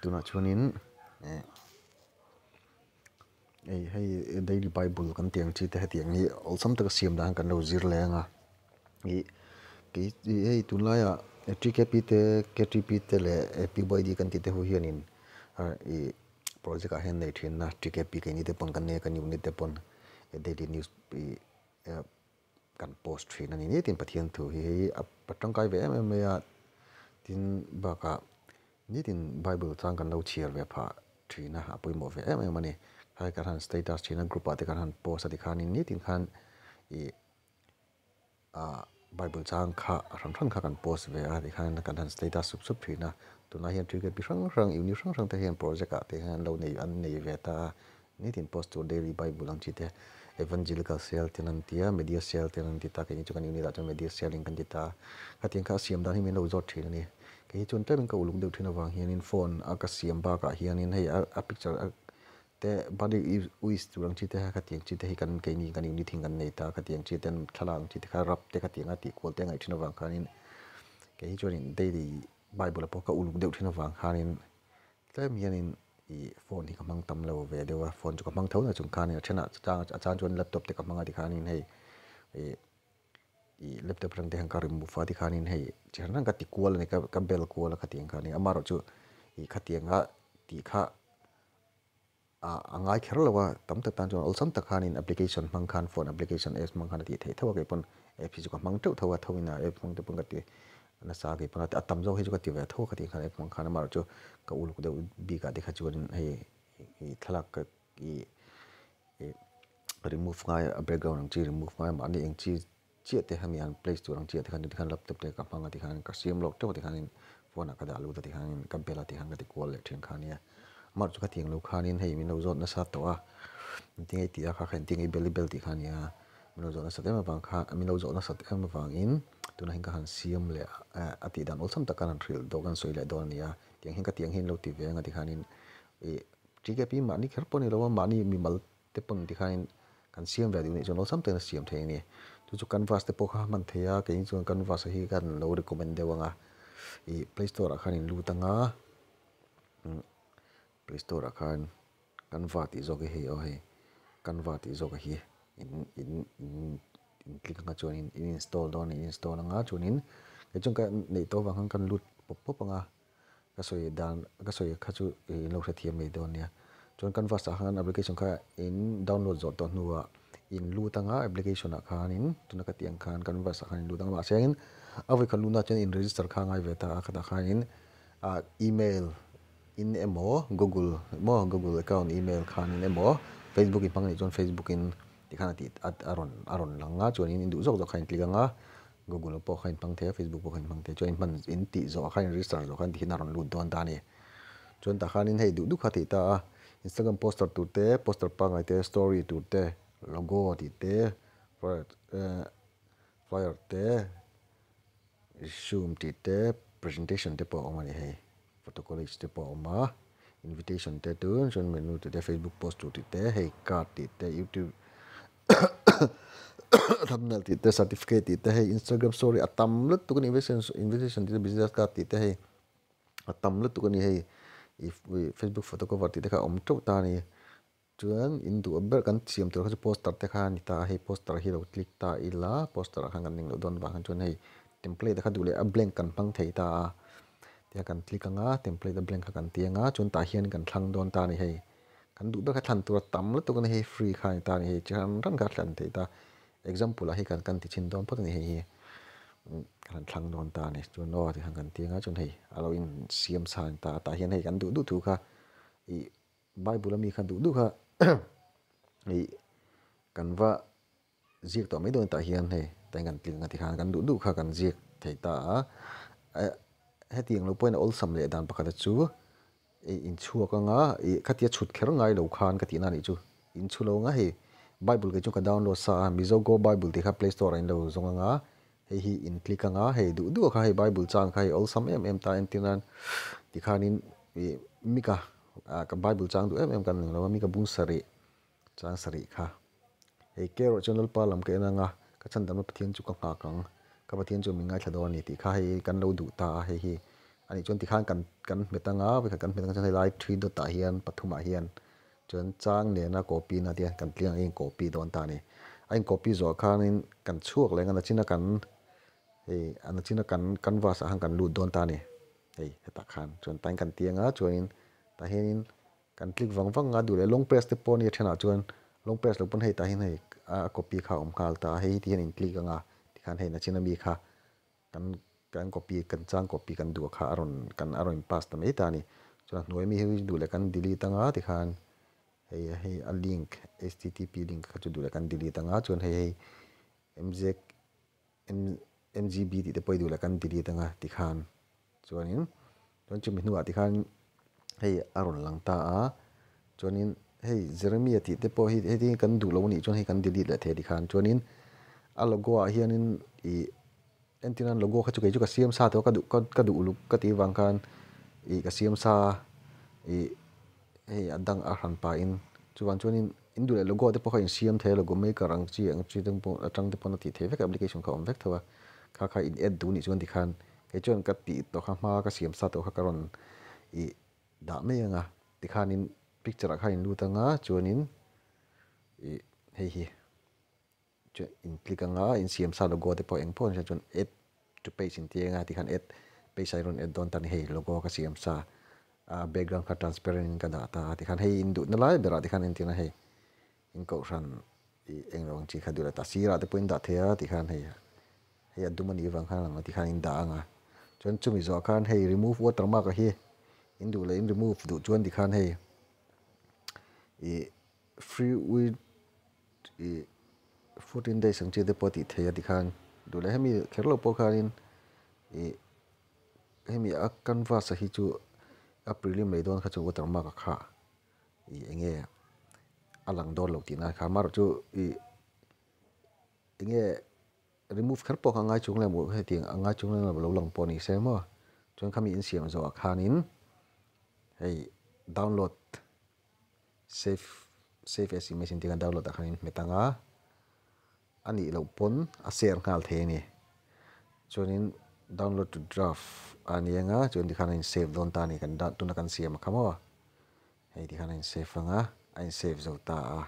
tuna chuanin hei daily bible kan tiang chi te hetiang ni olsam taka siam dan kan lo zir lenga i ki hei tunlaya TKP te KTP te le PYD kan ti te hu hianin i project a hen nei thin na TKP ke ni te pon kan ne kan unit te pon daily news kan post thin ani ni tin pathian thu hi patang kai ve em ya tin baka ni tin bible chang kan lo chiar ve pha thina apoi mo ve em ani hai kan han status thina group ate kan han post ati khan ni tin khan i bible chang kha ran kha kan post ve ati khan kan han status sup thina tuna hian trigger bi rang uni rang te hian project a te han lo nei an nei ve ta ni tin post to daily bible ang chi te evangelical cell tenan tia media cell tenan ti ta ke ni chu kan uni da media cell in kan ti ta khatien kha siam dan hi men lo zot thina ni ke chun te min ka uluk deuh thina wang hian in phone aka siam ba ka hian in hei a picture te body is turang chi te ha khatien chi te hi kan ke ni kan uni thing kan nei ta khatien chi ten thalang chi te kha rap te khatien ati kol te ngai thina wang khan in ke hi chun in daily bible po ka uluk deuh thina wang khan in tlem hian in i phone hi kamang tam lo ve dewa phone chu kamang thau na chung khan in thena chan chuan laptop te kamang ati khan in hei i laptop rang te hang ka remove fa ti khan in hei cherna ka ti kual ne ka bel kual khatien khan ni amaro chu i khatien ga ti kha angai kherlawa tam ta tan chuan olsam ta khan in application mang khan phone application apps mang khan ti thei thawa ke pon app hi chu ka mang teu thawa thawina app mang te pon ka ti na sa ke pon ta tam zo hi chu ka ti ve thaw khatien khan app mang khan amaro chu ka uluk de bi ka dekha chuan hei i thalak ka i remove ngai background ang chi remove ngai ma ni eng chi chia te hamian play store ang chia te khan laptop te ka phanga ti khan ka sim lok te khan in phone ka da lu ti khan in ka bela ti khan ka ti call le thin khan ya mar chu ka tiang lo khan in hei min lo zot na sa to a ting ei ti a kha khan ting ei bel ti khan ya min lo zot na sa te ma bang kha min lo zot na sa te ma bang in tuna hin ka han siam le ati dan ol sam ta kan thil do gan soi le do ni ya tiang hin lo ti ve nga ti khan in e TKP ma ni kher pon ni lo ma ni mi mal te pon ti khan kan siam ve ni chon ol sam te na siam the ni chu canvas te po kha man theya ke in chuan canvas hi kan lo recommend dewanga i play store khan in lu tanga play store khan canva ti zo ge he o he canva ti zo ge hi in click nga chuan in install don install nga chuan in ke chung ka nei to wang kan lut pop anga ka soi dan ka soi kha chu in lo thiam nei don nia chuan canvas a khan application kha in download zo to nuwa in lu tanga application a khan in tuna ka tiang khan canvas a khan in lu tanga ma seng avoi khan luna chen in register kha ngai ve ta kha khan in email in emo google account email khan in emo facebook in pang ni chon facebook in ti khan ti aron langa chuan in du zok khan click anga google po khan pang the facebook po khan pang the chuan man in ti zo khan register zo khan ti naron lu don ta ni chuan ta khan in hei du kha ti ta Instagram poster tu te poster pa ngai te story tu te logo ti te flyer te zoom ti te presentation te po omani hei photo collage te po oma invitation te tu chuan menu te Facebook post tu te hei card ti te YouTube thumbnail ti te certificate ti te hei Instagram story atam lut tu kan invitation ti business card ti te hei atam lut tu kan hei Facebook photo cover ti te kha om tok ta ni chuan in du ber kan siam tur kha poster te kha ni ta hei poster hi lo click ta ila poster khan kan ning lo don ba khan chuan hei template kha du le a blank kan pang thei ta tia kan click anga template blank kha kan tianga chuan ta hian kan thlang don ta ni hei kan du ber kha thlan tur tam lut tu kan hei free kha ni ta ni hei chan ran ka thlan thei ta example a hi kan ti chin don pot ni hei kan thlang don ta ni chuan no ti kan tianga chuan hei alo in siam san ta hian hei kan du thu kha i bible mi khan du kha i Canva ziek to mai don ta hian hei ta kan click nga ti khan kan du kha kan ziek thei ta hetiang lo point ol sam le dan pakhat chu in chuak anga khatia chut kher ngai lo khan ka ti na ni chu in chu lo nga hei bible ke chu ka download sa mizo go bible ti kha play store in lo zong anga hei hi in click anga hei du kha hei bible chang kha ol sam em ta en tinan ti khanin mika ka bible chang du em kan lo mika bung sari chang sari kha hei kero channel palam ke na nga ka chan dam pathian chu ka nga kang ka pathian chu mi ngai thladon ni ti kha hei kan lo du ta hei hi ani chuan tikhan kan hmetanga we kan hmetanga chuan live 3 dot ta hian pathuma hian chuan chang ne na copy na dia kan tliang in copy don ta ni ain copy zo khanin kan chuak lenga na china kan ana china kan canvas hang kan lut don ta ni heta khan chuan tan kan tianga chuanin ta hianin kan click wang nga du le long press te pon ni thena chuan long press lo pon hei ta hin hei a copy kha kal ta hei ti hian in click anga tikhan hei na china mi kha kan copy kan chang copy kan du kha aron pass ta mai ta ni chuan noi mi hi du le kan delete anga tikhan hei a link http link kha chu du le kan delete anga chuan hei mgb ti te poi du le kan delete anga tikhan chuanin chumi hnuah tikhan hei aron lang ta a chuanin hei Jeremy ti te pawh hi kan du lo ni chuan hei kan delete la the tikhan chuanin a logo a hianin entinan logo kha chu ke chu ka siam sa to ka du lu ka ti wang khan ka siam sa hei adang a han pa in chuanin in du le logo te pawh kha in siam the logo maker ang chi tang po atang te pawh na ti the vek application kha om vek thawa kha in add du ni chuan tikhan ke chuan ka ti to kha ma ka siam sa to kha karon da me anga tikhanin picture kha in lutanga chuanin hei in click anga in siam sa logo te pawh eng pawh chuan add to page in tianga tikhan add page iron add don tan hei logo ka siam sa background kha transparent ka da ta tikhan hei in du na lai bera tikhan in tina hei in ko ran eng rong chi kha du la ta sira te point da thea tikhan hei adumani wang khan ang tikhan in da anga chuan chumi zo khan hei remove watermark hi in du le in remove du chuan tikhan hei free with 14 days ang chi te pawh ti thea tikhan du le hemi kherlo pawh khanin hemi a canvas hi chu a prelim le don kha chu watermark kha enge alang don lo ti na kha mar chu enge remove kher pawh ngai chung le mu he ting anga chung le lo lang pawh ni se mo chuan khami in siam zo khanin hei download save as image in tinga download khanin metanga ani lo pon a share ngal the ni chuanin download to draft anianga chuan tikhan in save don ta ni kan da tuna kan siam khamo hei tikhan in save anga in save zo ta a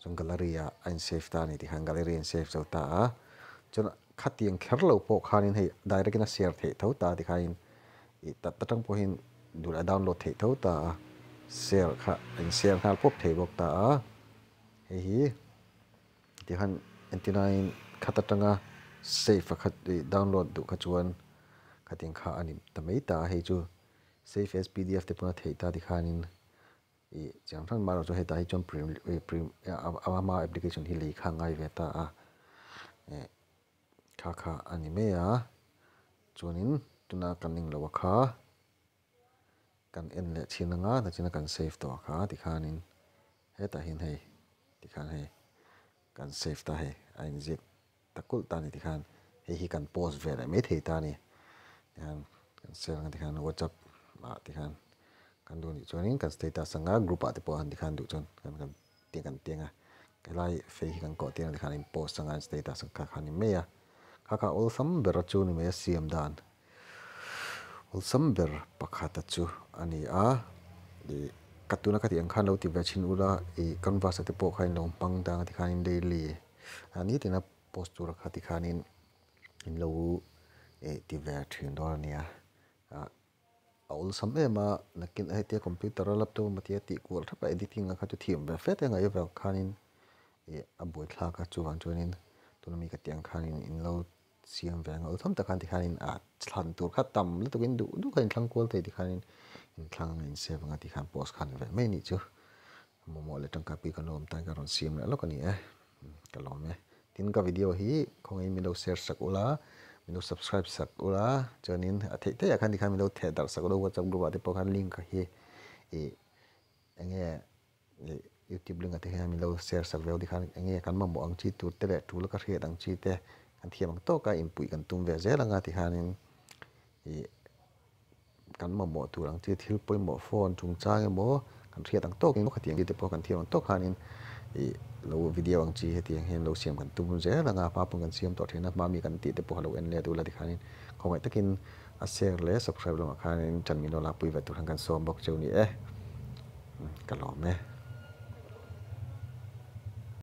chuan gallery a in save ta ni tikhan gallery in save zo ta a chuan khatiang kherlo pawh khanin hei direct in share the tho ta tikhan ta tang pawh hin du la download the tho ta share kha in share ngal pop the bok ta a hei tikhan entinain khatatanga save khat download du kha chuan khating kha ani tamei ta hei chu save as pdf te puna thei ta dikhanin chang than maro chu heta hi chon prim ama application hi le kha ngai ve ta a kha ani me a chuanin tuna kaning lo kha kan en le chinanga na china kan save to kha dikhanin heta hin hei dikhan hei kan save ta hei ain zip takul ta ni dikhan hei kan post ve la me thei ta ni kan share nga dikhan whatsapp ma dikhan kan du ni chuanin kan status anga group a te pawh han dikhan du chon kan tianga lai fei kan ko tiang dikhan in post anga status ka khani me a kha all sam ber chu ni me siam dan all sam ber pakhata chu ani a katuna kati ang khan lo ti vachin ula canvas te pawh khain long pang dang dikhan in daily ani tina postura khati khanin in lo ti ver thin dor nia all sam ema nakin ai te computer laptop matia ti kul thapa editing kha tu thiam ve fe te ngai ve khanin a boi thla ka chuan chuanin tunami ka tiang khanin in lo siam ve ngol tham ta khan ti khanin thlan tur kha tam lu tukin du khain thlang kol te ti khanin in thlang in save nga ti khan post khan ve mai ni chu momo le tang ka pi ka nom ta ka ron siam la lokani ka lom tin ka video hi khongai mi lo share sak ula mi lo subscribe sak ula chuanin thei te khan ti khan mi lo the dar sak lo whatsapp group ate pawh khan link ka hi enge YouTube link ate mi lo share sak ve di khan enge kan Mamawh ang chi tur te le tu la ka hriat ang chi te kan thiam ang to ka inpui kan tum ve zela nga ti khanin kan Mamawh tur ang chi thil poimo phone chung chang emo kan hriat ang to king lo khatiang te pawh kan thiam ang to khanin lo video ang chi hetiang hen lo siam kan tum zela nga pa pung kan siam to thena mami kan ti te pawh lo en le tu la ti khanin khongai takin share เลย subscribe ลงอาคารจันมีโนลาปุยไว้ทุกทางการซ้อมบอกเจ้านี่กันหล่อไหม